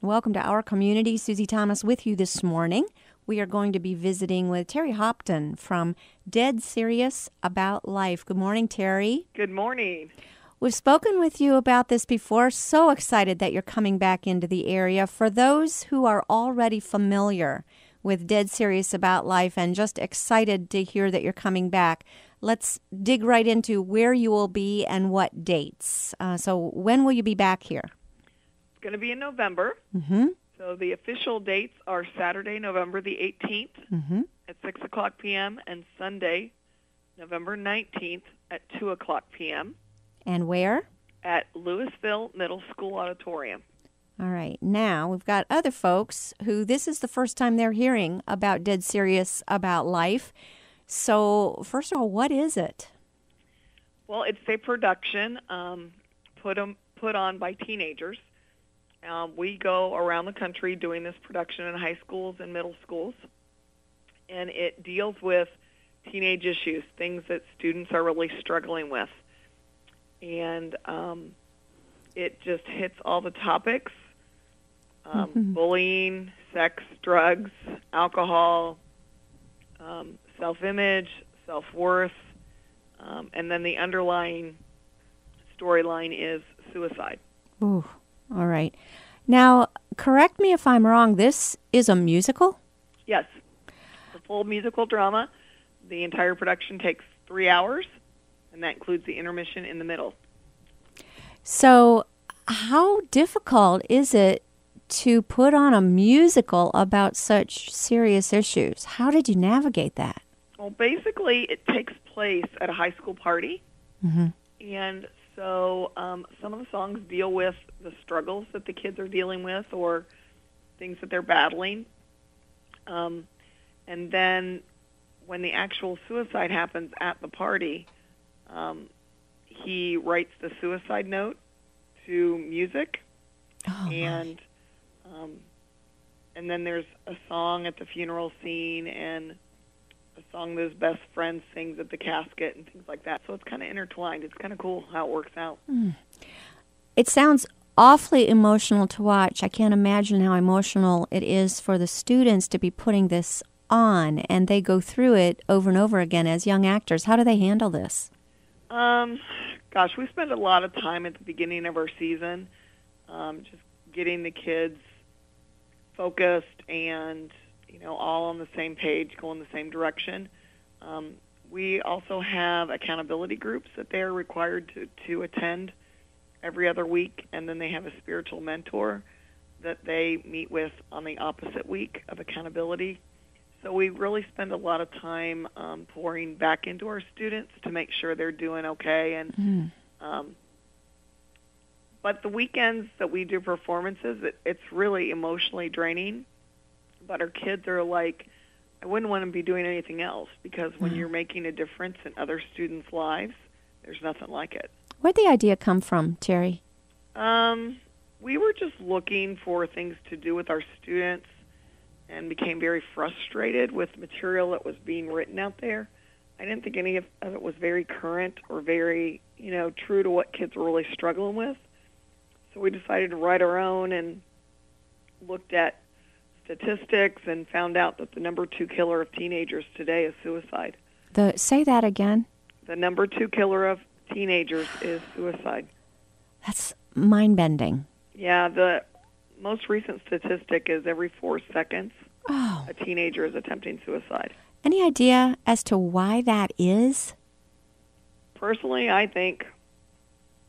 Welcome to our community. Susie Thomas with you this morning. We are going to be visiting with Terry Hopton from Dead Serious About Life. Good morning, Terry. Good morning. We've spoken with you about this before. So excited that you're coming back into the area. For those who are already familiar with Dead Serious About Life and just excited to hear that you're coming back, let's dig right into where you will be and what dates. So when will you be back here? It's going to be in November. Mm-hmm. So the official dates are Saturday, November the 18th at 6 o'clock p.m. and Sunday, November 19th at 2 o'clock p.m. And where? At Louisville Middle School Auditorium. All right. Now, we've got other folks who this is the first time they're hearing about Dead Serious About Life. So, first of all, what is it? Well, it's a production put on by teenagers. We go around the country doing this production in high schools and middle schools, and it deals with teenage issues, things that students are really struggling with. And it just hits all the topics, bullying, sex, drugs, alcohol, self-image, self-worth, and then the underlying storyline is suicide. Ooh, all right. Now, correct me if I'm wrong, this is a musical? Yes. It's a full musical drama. The entire production takes 3 hours, and that includes the intermission in the middle. So, how difficult is it to put on a musical about such serious issues? How did you navigate that? Well, basically, it takes place at a high school party, and so some of the songs deal with the struggles that the kids are dealing with or things that they're battling. And then when the actual suicide happens at the party, he writes the suicide note to music, and then there's a song at the funeral scene and a song that his best friend sings at the casket and things like that. So it's kind of intertwined. It's kind of cool how it works out. It sounds awfully emotional to watch. I can't imagine how emotional it is for the students to be putting this on, and they go through it over and over again as young actors. How do they handle this? Gosh, we spend a lot of time at the beginning of our season just getting the kids focused and, all on the same page, going the same direction. We also have accountability groups that they're required to attend every other week, and then they have a spiritual mentor that they meet with on the opposite week of accountability. So we really spend a lot of time pouring back into our students to make sure they're doing okay. And but the weekends that we do performances, it's really emotionally draining. But our kids are like, I wouldn't want to be doing anything else, because when you're making a difference in other students' lives, there's nothing like it. Where'd the idea come from, Terry? We were just looking for things to do with our students and became very frustrated with material that was being written out there. I didn't think any of it was very current or very, true to what kids were really struggling with. So we decided to write our own and looked at statistics and found out that the number 2 killer of teenagers today is suicide. Say that again. The number 2 killer of teenagers is suicide. That's mind-bending. Yeah, the most recent statistic is every 4 seconds a teenager is attempting suicide. Any idea as to why that is? Personally, I think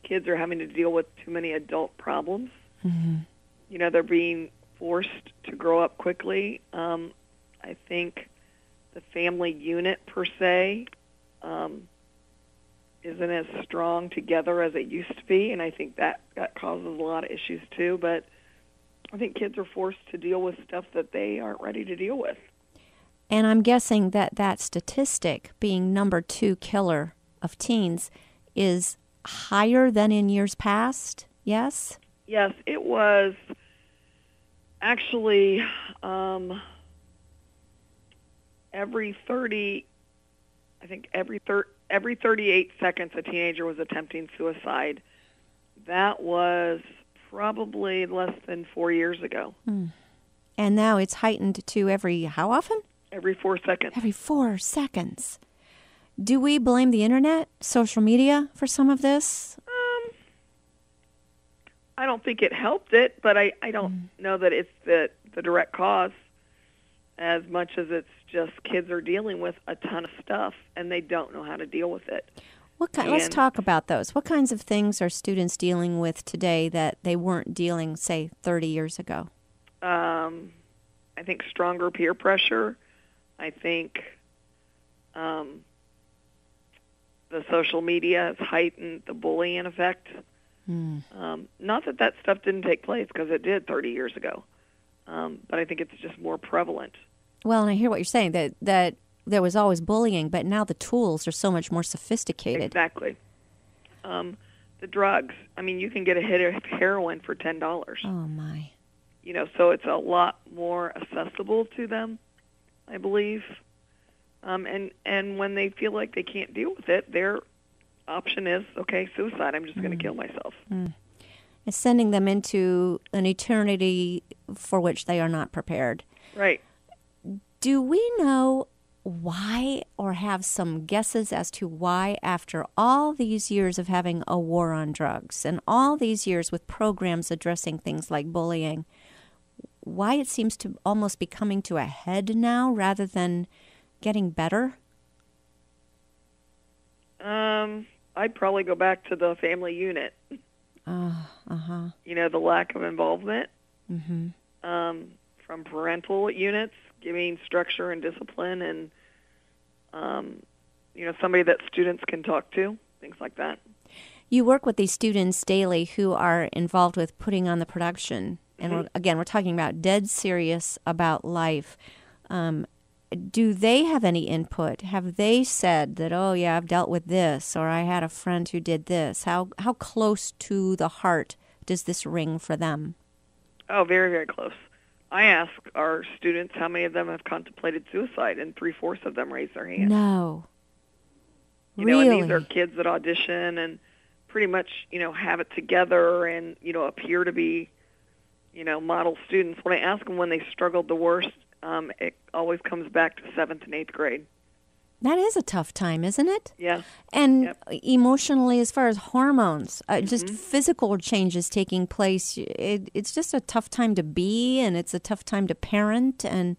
kids are having to deal with too many adult problems. They're being forced to grow up quickly. I think the family unit per se isn't as strong together as it used to be, and I think that causes a lot of issues too. But I think kids are forced to deal with stuff that they aren't ready to deal with. And I'm guessing that statistic, being number 2 killer of teens, is higher than in years past, yes? Yes, it was actually every 38 seconds a teenager was attempting suicide. That was probably less than 4 years ago. And now it's heightened to how often? Every 4 seconds. Every 4 seconds. Do we blame the internet, social media for some of this? I don't think it helped it, but I don't know that it's the direct cause as much as it's just kids are dealing with a ton of stuff and they don't know how to deal with it. Let's talk about those. What kinds of things are students dealing with today that they weren't dealing, say, 30 years ago? I think stronger peer pressure. I think the social media has heightened the bullying effect. Not that stuff didn't take place, because it did 30 years ago. But I think it's just more prevalent. Well, and I hear what you're saying, that there was always bullying, but now the tools are so much more sophisticated. Exactly. The drugs. I mean, you can get a hit of heroin for $10. Oh, my. So it's a lot more accessible to them, I believe. And when they feel like they can't deal with it, their option is, okay, suicide. I'm just going to kill myself. It's sending them into an eternity for which they are not prepared. Right. Do we know why, or have some guesses as to why, after all these years of having a war on drugs and all these years with programs addressing things like bullying, why it seems to almost be coming to a head now rather than getting better? I'd probably go back to the family unit. The lack of involvement from parental units, giving structure and discipline, and somebody that students can talk to, things like that. You work with these students daily who are involved with putting on the production, and we're talking about Dead Serious About Life. Do they have any input? Have they said that, oh, yeah, I've dealt with this, or I had a friend who did this? How close to the heart does this ring for them? Oh, very, very close. I ask our students how many of them have contemplated suicide, and 3/4 of them raise their hand. No. Really? And these are kids that audition and pretty much, have it together and, appear to be, model students. When I ask them when they struggled the worst, it always comes back to 7th and 8th grade. That is a tough time, isn't it? Yeah. And emotionally, as far as hormones, just physical changes taking place, it's just a tough time to be, and it's a tough time to parent, and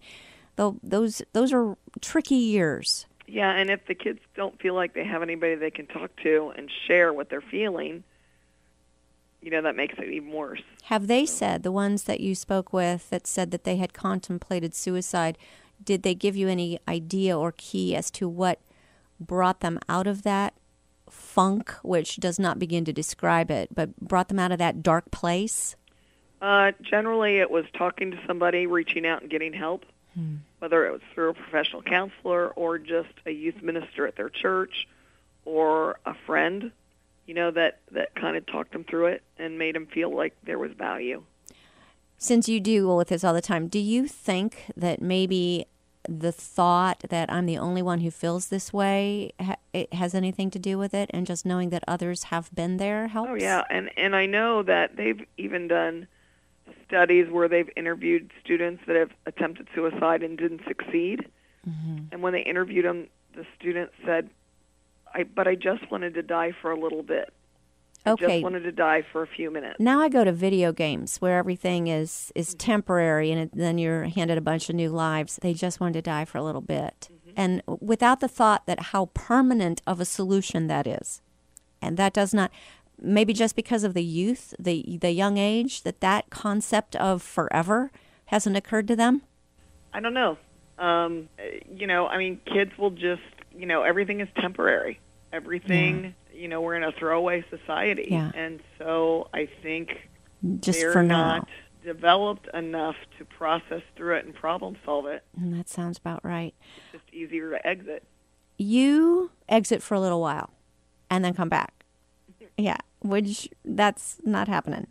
those are tricky years. Yeah, and if the kids don't feel like they have anybody they can talk to and share what they're feeling, that makes it even worse. Have they said, the ones that you spoke with that said that they had contemplated suicide, did they give you any idea or key as to what brought them out of that funk, which does not begin to describe it, but brought them out of that dark place? Generally, it was talking to somebody, reaching out and getting help, whether it was through a professional counselor or just a youth minister at their church or a friend, that kind of talked them through it and made them feel like there was value. Since you deal with this all the time, do you think that maybe the thought that I'm the only one who feels this way it has anything to do with it, and just knowing that others have been there helps? Oh, yeah, and I know that they've even done studies where they've interviewed students that have attempted suicide and didn't succeed. And when they interviewed them, the student said, but I just wanted to die for a little bit. I just wanted to die for a few minutes. Now I go to video games where everything is temporary, and then you're handed a bunch of new lives. They just wanted to die for a little bit. And without the thought that how permanent of a solution that is. And that does not, maybe just because of the youth, the young age, that concept of forever hasn't occurred to them? I don't know. Kids will just, everything is temporary. Everything, we're in a throwaway society. Yeah. And so I think just they're for now. not developed enough to process through it and problem solve it. And that sounds about right. It's just easier to exit. You exit for a little while and then come back. Yeah, which that's not happening.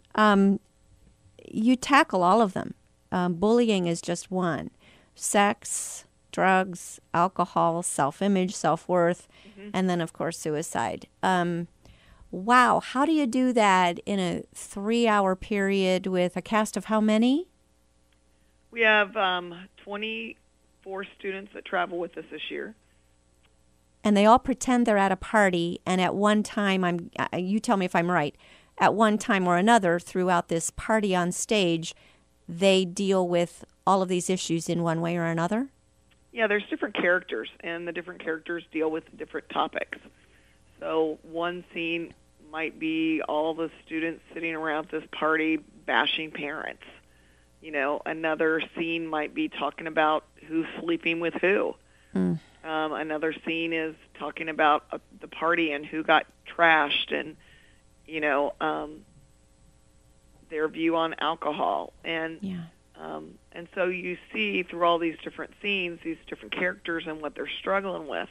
You tackle all of them. Bullying is just one. Sex, drugs, alcohol, self-image, self-worth, and then, of course, suicide. Wow, how do you do that in a 3-hour period with a cast of how many? We have 24 students that travel with us this year. And they all pretend they're at a party, and at one time, you tell me if I'm right, at one time or another throughout this party on stage, they deal with all of these issues in one way or another? Yeah, there's different characters, and the different characters deal with different topics. So one scene might be all the students sitting around this party bashing parents. You know, another scene might be talking about who's sleeping with who. Another scene is talking about the party and who got trashed and, you know, their view on alcohol. And so you see through all these different scenes, these different characters and what they're struggling with.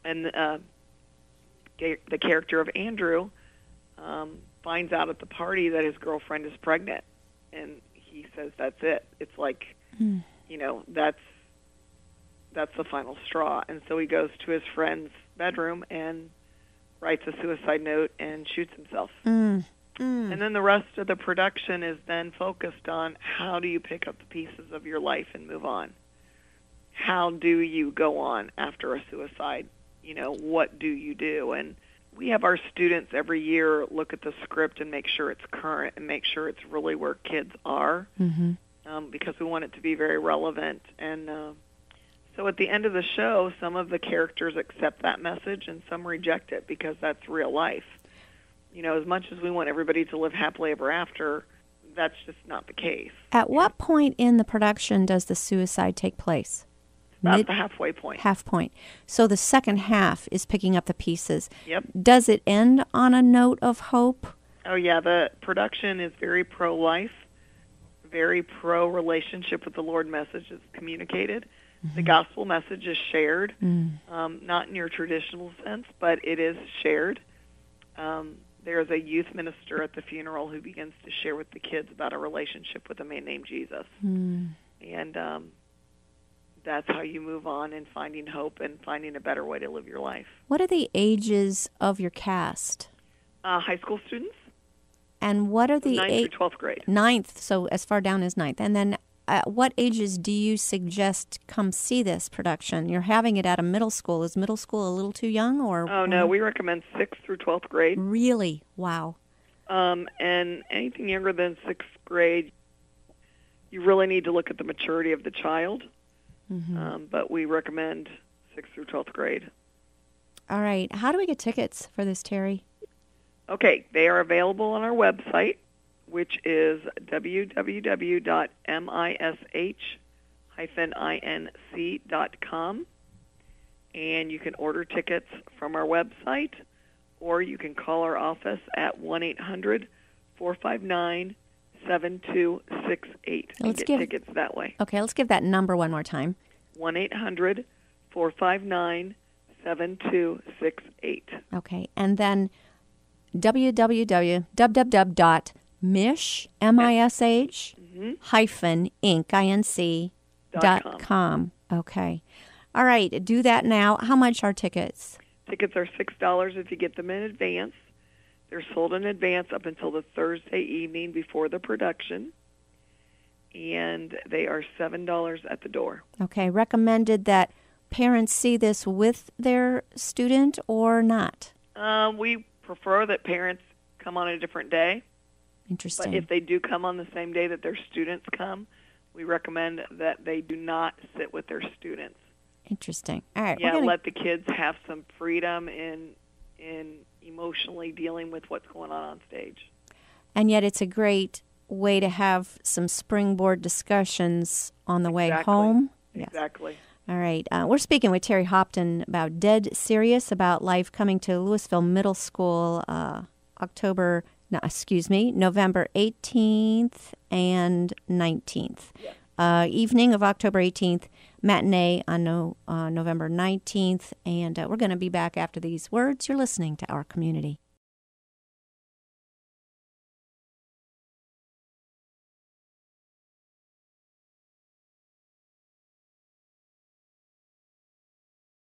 And the character of Andrew finds out at the party that his girlfriend is pregnant. And he says, that's it. It's like, you know, that's the final straw. And so he goes to his friend's bedroom and writes a suicide note and shoots himself. And then the rest of the production is then focused on how do you pick up the pieces of your life and move on? How do you go on after a suicide? You know, what do you do? And we have our students every year look at the script and make sure it's current and make sure it's really where kids are, because we want it to be very relevant. And so at the end of the show, some of the characters accept that message and some reject it because that's real life. You know, as much as we want everybody to live happily ever after, that's just not the case. At what point in the production does the suicide take place? About the halfway point. Half point. So the second half is picking up the pieces. Yep. Does it end on a note of hope? Oh, yeah. The production is very pro-life, very pro-relationship with the Lord message is communicated. The gospel message is shared, not in your traditional sense, but it is shared. There's a youth minister at the funeral who begins to share with the kids about a relationship with a man named Jesus. And that's how you move on in finding hope and finding a better way to live your life. What are the ages of your cast? High school students. And what are the 9th through 12th grade. 9th, so as far down as 9th. And then what ages do you suggest come see this production? You're having it at a middle school. Is middle school a little too young? Oh, no, we recommend 6th through 12th grade. Really? Wow. And anything younger than 6th grade, you really need to look at the maturity of the child. But we recommend 6th through 12th grade. All right. How do we get tickets for this, Terry? Okay. They are available on our website, which is www.mish-inc.com. And you can order tickets from our website, or you can call our office at 1-800-459-7268 and get tickets that way. Okay, let's give that number one more time. 1-800-459-7268. Okay, and then www.mish-inc.com. Okay. All right, do that now. How much are tickets? Tickets are $6 if you get them in advance. They're sold in advance up until the Thursday evening before the production, and they are $7 at the door. Okay, recommended that parents see this with their student or not? We prefer that parents come on a different day. Interesting. But if they do come on the same day that their students come, we recommend that they do not sit with their students. Interesting. All right. Yeah, let the kids have some freedom in emotionally dealing with what's going on stage. And yet it's a great way to have some springboard discussions on the way home. Exactly. Yes. All right. We're speaking with Terry Hopton about Dead Serious About Life, coming to Louisville Middle School November 18th and 19th. Yes. Evening of October 18th, matinee on November 19th. And we're going to be back after these words. You're listening to Our Community.